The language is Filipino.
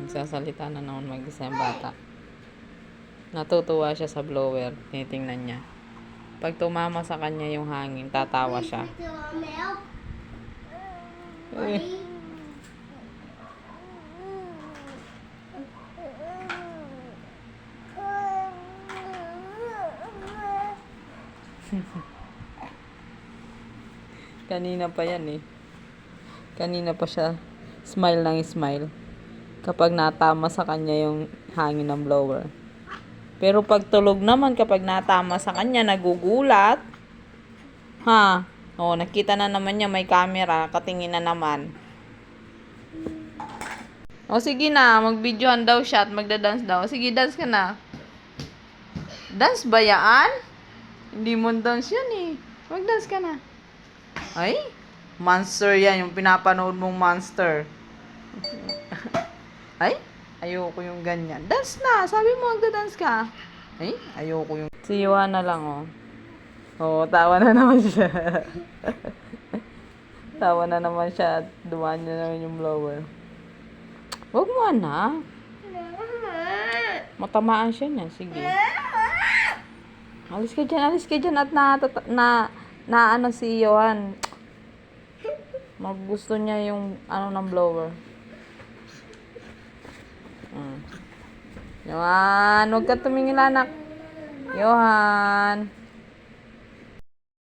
Nagsasalita na naman mag-isa yung bata. Natutuwa siya sa blower. Tinitingnan niya. Pag tumama sa kanya yung hangin, tatawa siya. Eh. Kanina pa yan eh. Kanina pa siya smile ng smile kapag natama sa kanya yung hangin ng blower. Pero pag tulog naman, kapag natama sa kanya, nagugulat. Ha? O, nakita na naman niya may camera. Katingin na naman. O, sige na. Mag-videohan daw siya at magda-dance daw. Sige, dance ka na. Dance ba yan? Hindi mo dance yan eh. Mag-dance ka na. Ay, monster yan. Yung pinapanood mong monster. Ay, ayoko yung ganyan. Dance na. Sabi mo magda-dance ka. Ay, ayoko yung... Si Joanna lang, oh. Oo, tawa na naman siya. Tawa na naman siya at dumaan na naman yung blower. Huwag mo, anak. Matamaan siya niyan. Sige. Alis ka dyan at na ano si Johan. Magusto niya yung ano ng blower. Johan, huwag ka tumingin, anak. Johan.